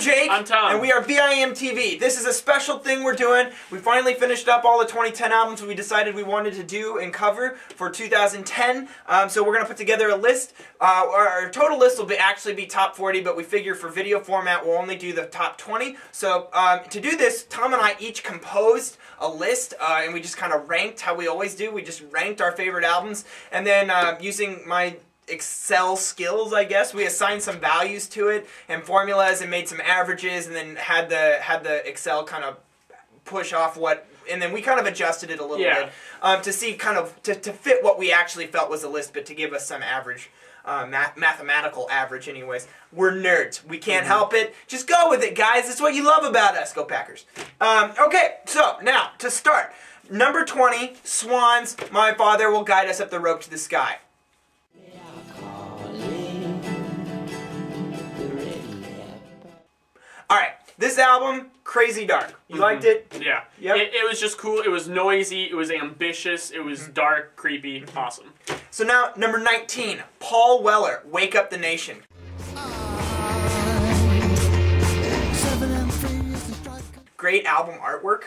Jake. I'm Tom. And we are VIMTV. This is a special thing we're doing. We finally finished up all the 2010 albums we decided we wanted to do and cover for 2010. So we're going to put together a list. Our total list will actually be top 40, but we figure for video format we'll only do the top 20. So to do this, Tom and I each composed a list, and we just kind of ranked how we always do. We just ranked our favorite albums, and then using my Excel skills, I guess, we assigned some values to it and formulas and made some averages, and then had the Excel kind of push off what, and then we kind of adjusted it a little bit to see kind of to fit what we actually felt was a list, but to give us some average. Mathematical average anyways. We're nerds. We can't help it. Just go with it, guys. That's what you love about us. Go Packers. Okay, so now, to start. Number 20, Swans, My Father Will Guide Us Up the Rope to the Sky. Alright, this album, crazy dark. You liked it? Yeah. Yep. It was just cool. It was noisy. It was ambitious. It was dark, creepy, awesome. So now, number 19, Paul Weller, Wake Up the Nation. Great album artwork.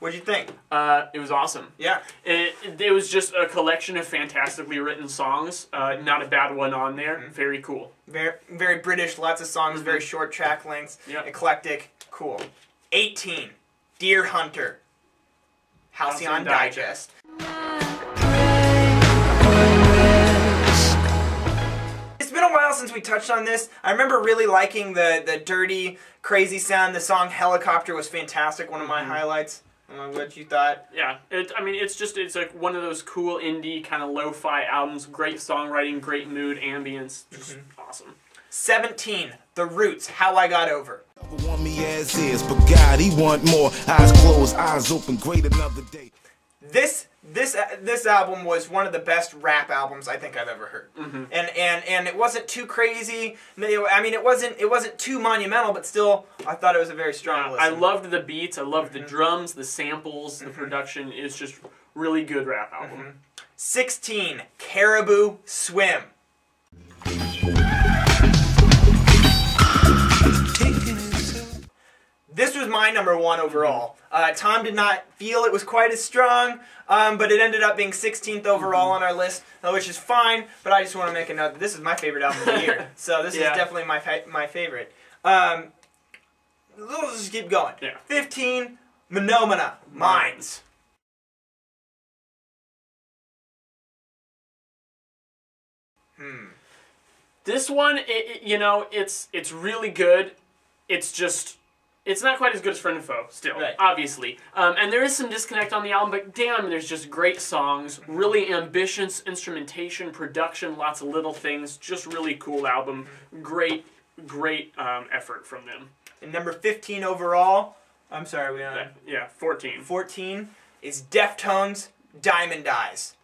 What'd you think? It was awesome. Yeah. It was just a collection of fantastically written songs. Not a bad one on there. Very cool. Very British, lots of songs, very short track lengths, eclectic, cool. 18, Deer Hunter, Halcyon Digest. It's been a while since we touched on this. I remember really liking the dirty, crazy sound. The song Helicopter was fantastic, one of my highlights. I don't know what you thought. Yeah, I mean, it's like one of those cool indie kind of lo-fi albums. Great songwriting, great mood, ambience, just awesome. 17, The Roots, How I Got Over. Want me as is, but God, he want more. Eyes closed, eyes open, great another day. This album was one of the best rap albums I think I've ever heard, and it wasn't too crazy. I mean, it wasn't too monumental, but still, I thought it was a very strong listen. I loved the beats. I loved the drums, the samples, the production. It's just really good rap album. 16, Caribou Swim. This was my number 1 overall. Tom did not feel it was quite as strong, but it ended up being 16th overall on our list, which is fine, but I just want to make a note that this is my favorite album of the year. So this is definitely my favorite. Let's just keep going. 15, Phenomena, Minds. This one, you know, it's really good. It's not quite as good as Friend and Foe, still, obviously. And there is some disconnect on the album, but damn, there's just great songs, really ambitious instrumentation, production, lots of little things, just really cool album. Great effort from them. And number 15 overall, I'm sorry, we on? Yeah, 14. 14 is Deftones, Diamond Eyes.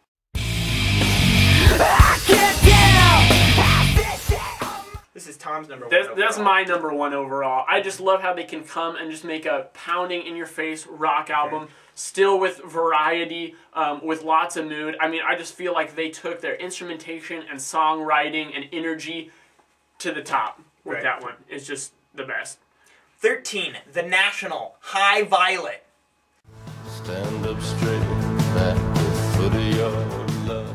This is Tom's number 1 overall. That's my number 1 overall. I just love how they can come and just make a pounding-in-your-face rock album, still with variety, with lots of mood. I mean, I just feel like they took their instrumentation and songwriting and energy to the top with that one. It's just the best. 13, The National, High Violet. Stand up straight, back the foot of your love.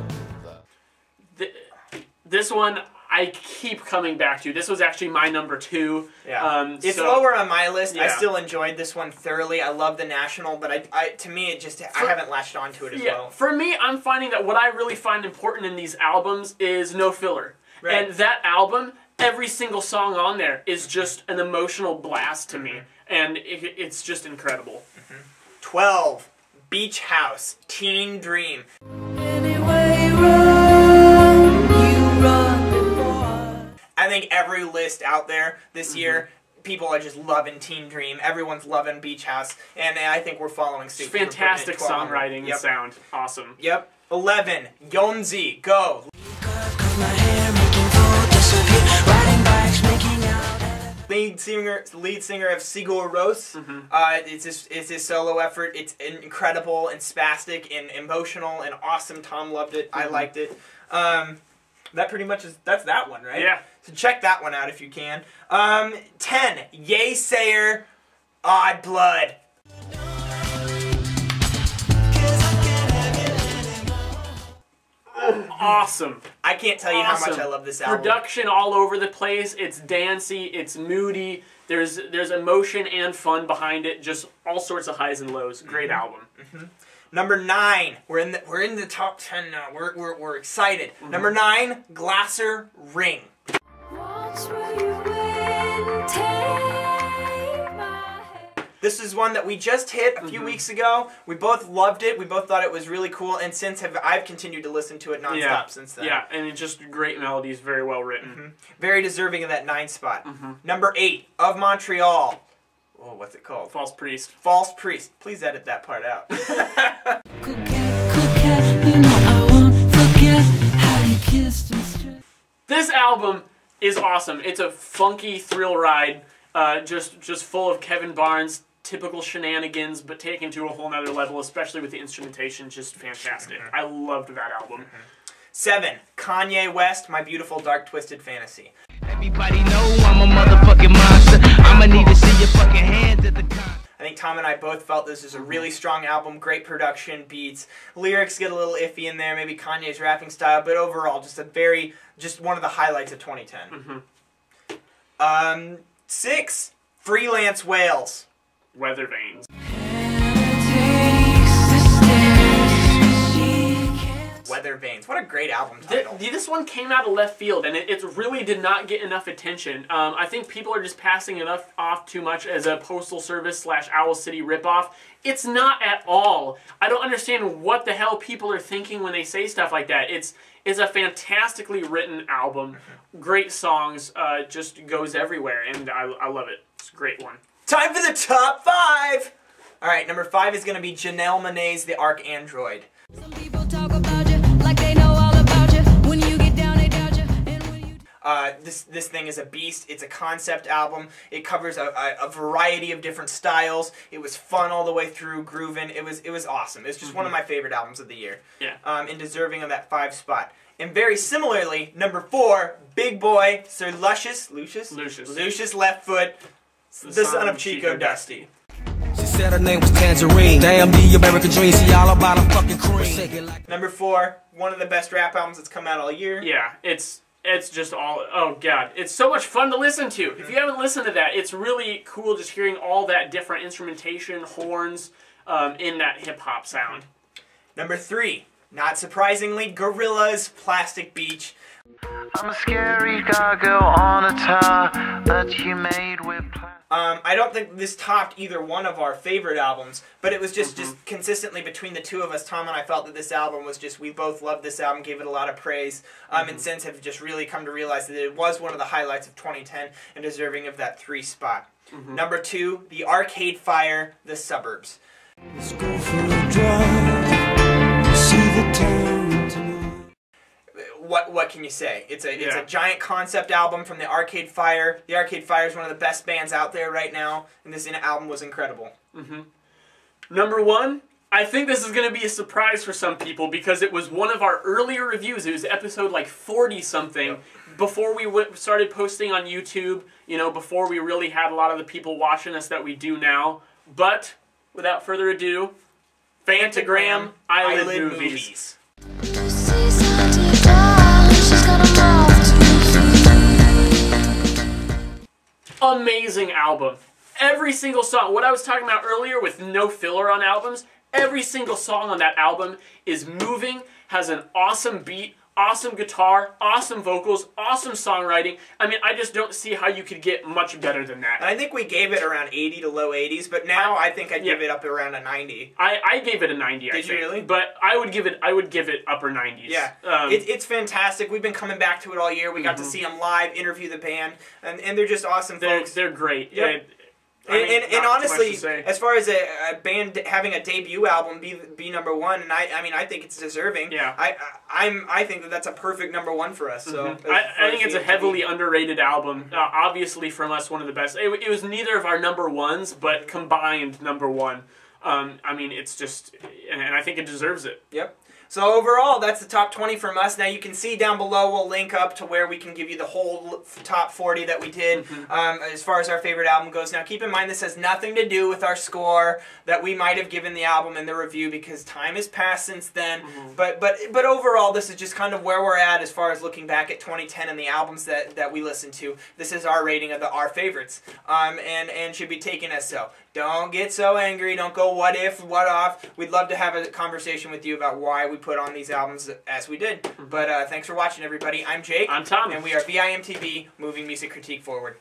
This one I keep coming back to. This was actually my number 2. Yeah. It's lower on my list. I still enjoyed this one thoroughly. I love The National, but to me, it just I haven't latched onto it as well. For me, I'm finding that what I really find important in these albums is no filler. And that album, every single song on there is just an emotional blast to me. And it's just incredible. 12, Beach House, Teen Dream. I think every list out there this year, people are just loving Teen Dream. Everyone's loving Beach House, and I think we're following suit. Fantastic songwriting and sound. Awesome. 11, Yonzi, Go. Lead singer of Sigur Rós. It's his solo effort. It's incredible and spastic and emotional and awesome. Tom loved it. I liked it. That pretty much that's that one, right? Yeah. So check that one out if you can. 10, Yay Sayer, Odd Blood. Awesome. I can't tell you how much I love this album. Production all over the place. It's dancey. It's moody. There's emotion and fun behind it. Just all sorts of highs and lows. Great album. Number 9. We're in the top 10 now. We're excited. Number 9, Glasser Ring. This is one that we just hit a few weeks ago. We both loved it. We both thought it was really cool, and since I've continued to listen to it nonstop since then. Yeah, and it's just great melodies, very well written. Very deserving of that 9 spot. Number 8, Of Montreal. Oh, what's it called? False Priest. False Priest. Please edit that part out. This album is awesome. It's a funky thrill ride, just full of Kevin Barnes' typical shenanigans, but taken to a whole nother level, especially with the instrumentation. Just fantastic. I loved that album. 7, Kanye West, My Beautiful Dark Twisted Fantasy. Everybody know I'm a motherfucking monster. I'ma need to see your fucking hands at the concert. I think Tom and I both felt this is a really strong album, great production, beats. Lyrics get a little iffy in there, maybe Kanye's rapping style, but overall, just one of the highlights of 2010. 6, Freelance Whales. Weather Vanes. Weather Vanes. What a great album title. This one came out of left field, and it really did not get enough attention. I think people are just passing it off too much as a Postal Service / Owl City ripoff. It's not at all. I don't understand what the hell people are thinking when they say stuff like that. It's a fantastically written album. Great songs, just goes everywhere, and I love it. It's a great one. Time for the top 5! Alright, number 5 is going to be Janelle Monáe's The Arc Android. Some people talk about you like they know all about you. When you get down, they doubt you. And when you... This thing is a beast. It's a concept album. It covers a variety of different styles. It was fun all the way through, grooving. It was awesome. It's just one of my favorite albums of the year. Yeah. And deserving of that 5 spot. And very similarly, number 4, Big Boy, Sir Lucius Left Foot, the son of Chico Dusty. She said her name was Tangerine. Damn the American dream, she all about a fucking cream. Number 4, one of the best rap albums that's come out all year. Yeah, it's just all, oh god, it's so much fun to listen to. If you haven't listened to that, it's really cool just hearing all that different instrumentation, horns, in that hip-hop sound. Number 3, not surprisingly, Gorillaz, Plastic Beach. I'm a scary gargoyle on a tower that you made with plastic. I don't think this topped either one of our favorite albums, but it was just consistently between the two of us, Tom and I felt that this album was just, we both loved this album, gave it a lot of praise, and since have just really come to realize that it was one of the highlights of 2010 and deserving of that 3 spot. Number 2, The Arcade Fire, The Suburbs. Let's go for a drive. See the town tonight. What can you say? It's a giant concept album from the Arcade Fire. The Arcade Fire is one of the best bands out there right now, and this album was incredible. Number 1, I think this is going to be a surprise for some people because it was one of our earlier reviews. It was episode like 40-something, before we started posting on YouTube, you know, before we really had a lot of the people watching us that we do now. But, without further ado, Phantogram Eyelid Movies. Amazing album. Every single song, what I was talking about earlier with no filler on albums, every single song on that album is moving, has an awesome beat, awesome guitar, awesome vocals, awesome songwriting. I mean, I just don't see how you could get much better than that. And I think we gave it around 80 to low 80s, but now I think I'd give it up around a 90. I gave it a 90, I think. Did you really? But I would give it upper 90s. Yeah. It's fantastic. We've been coming back to it all year. We got to see them live, interview the band, and they're just awesome folks. They're great. Yep. And honestly, as far as a band having a debut album be number 1, and I mean I think it's deserving. Yeah. I think that that's a perfect number 1 for us. So I think it's a heavily underrated album. Obviously from us, one of the best. It was neither of our number 1s, but combined number 1. I mean, it's just, and I think it deserves it. Yep. So overall, that's the top 20 from us. Now you can see down below, we'll link up to where we can give you the whole top 40 that we did as far as our favorite album goes. Now keep in mind, this has nothing to do with our score that we might have given the album in the review, because time has passed since then. But overall, this is just kind of where we're at as far as looking back at 2010 and the albums that we listened to. This is our rating of our favorites, and should be taken as so. Don't get so angry. Don't go what if, what off. We'd love to have a conversation with you about why we put on these albums as we did. But thanks for watching, everybody. I'm Jake. I'm Tom. And we are VIMTV, moving music critique forward.